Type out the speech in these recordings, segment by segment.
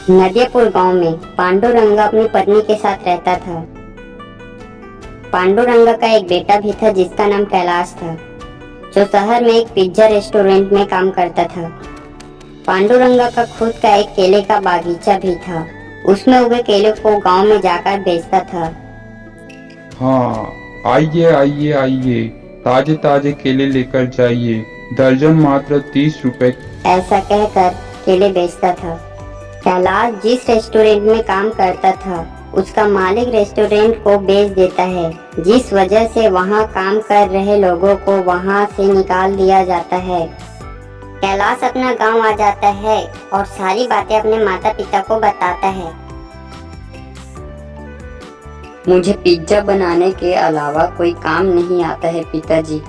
नदियापुर गांव में पांडुरंगा अपनी पत्नी के साथ रहता था। पांडुरंगा का एक बेटा भी था जिसका नाम कैलाश था, जो शहर में एक पिज्जा रेस्टोरेंट में काम करता था। पांडुरंगा का खुद का एक केले का बागीचा भी था। उसमें उगे केले को गांव में जाकर बेचता था। हाँ, आइए आइए आइए, ताजे ताजे केले लेकर जाइए, दर्जन मात्र 30 रुपए। ऐसा कहकर केले बेचता था। कैलाश जिस रेस्टोरेंट में काम करता था उसका मालिक रेस्टोरेंट को बेच देता है, जिस वजह से वहां काम कर रहे लोगों को वहां से निकाल दिया जाता है। कैलाश अपना गांव आ जाता है और सारी बातें अपने माता पिता को बताता है। मुझे पिज्जा बनाने के अलावा कोई काम नहीं आता है पिताजी।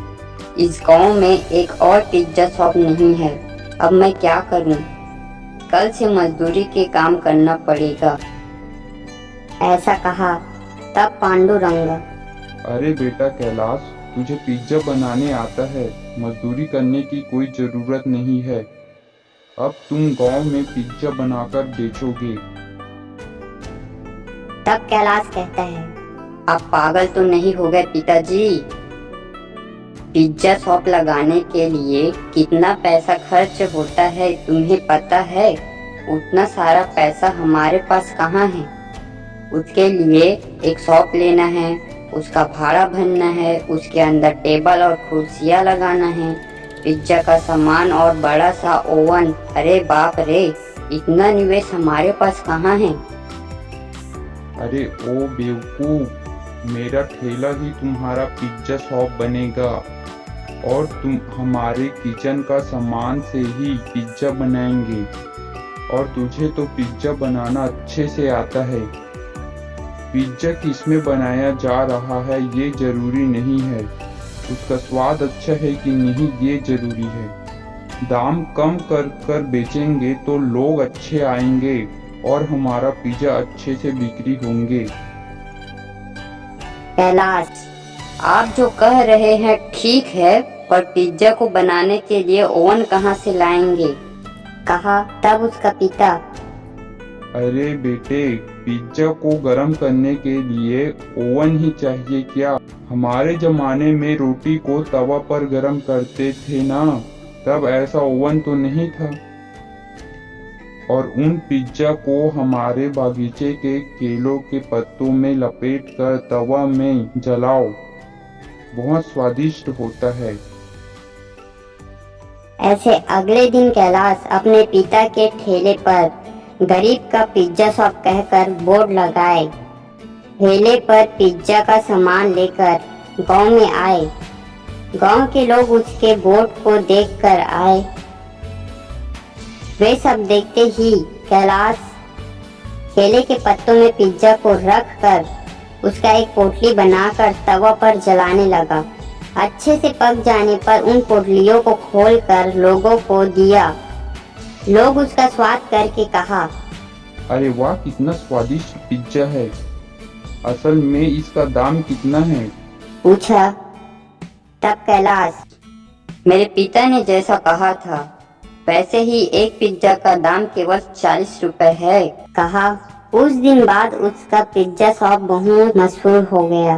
इस गांव में एक और पिज्जा शॉप नहीं है। अब मैं क्या करूं? कल से मजदूरी के काम करना पड़ेगा। ऐसा कहा तब पांडुरंगा, अरे बेटा कैलाश, तुझे पिज्जा बनाने आता है, मजदूरी करने की कोई जरूरत नहीं है। अब तुम गांव में पिज्जा बनाकर बेचोगे। तब कैलाश कहता है, आप पागल तो नहीं हो गए पिताजी? पिज्जा शॉप लगाने के लिए कितना पैसा खर्च होता है तुम्हें पता है? उतना सारा पैसा हमारे पास कहाँ है? उसके लिए एक शॉप लेना है, उसका भाड़ा भरना है, उसके अंदर टेबल और कुर्सियाँ लगाना है, पिज्जा का सामान और बड़ा सा ओवन। अरे बाप रे, इतना निवेश हमारे पास कहाँ है? अरे ओ बेवकूफ, मेरा ठेला ही तुम्हारा पिज्जा शॉप बनेगा और तुम हमारे किचन का सामान से ही पिज्जा बनाएंगे। और तुझे तो पिज्जा बनाना अच्छे से आता है। पिज्जा किसमें बनाया जा रहा है ये जरूरी नहीं है, उसका स्वाद अच्छा है कि नहीं ये जरूरी है। दाम कम कर कर बेचेंगे तो लोग अच्छे आएंगे और हमारा पिज्जा अच्छे से बिक्री होंगे। कैलाश, आप जो कह रहे हैं ठीक है, पर पिज्जा को बनाने के लिए ओवन कहाँ से लाएंगे? कहा तब उसका पिता, अरे बेटे, पिज्जा को गर्म करने के लिए ओवन ही चाहिए क्या? हमारे जमाने में रोटी को तवा पर गर्म करते थे ना, तब ऐसा ओवन तो नहीं था। और उन पिज्जा को हमारे बागीचे के केलों के पत्तों में लपेट कर तवा में जलाओ, बहुत स्वादिष्ट होता है। ऐसे अगले दिन कैलाश अपने पिता के ठेले पर गरीब का पिज्जा शॉप कहकर बोर्ड लगाए। ठेले पर पिज्जा का सामान लेकर गांव में आए। गांव के लोग उसके बोर्ड को देखकर आए। वे सब देखते ही कैलाश केले के पत्तों में पिज्जा को रख कर उसका एक पोटली बनाकर तवा पर जलाने लगा। अच्छे से पक जाने पर उन पोटलियों को खोलकर लोगों को दिया। लोग उसका स्वाद करके कहा, अरे वाह, कितना स्वादिष्ट पिज्जा है। असल में इसका दाम कितना है? पूछा तब कैलाश, मेरे पिता ने जैसा कहा था वैसे ही एक पिज्जा का दाम केवल 40 रुपए है। कहा उस दिन बाद उसका पिज्जा शॉप बहुत मशहूर हो गया।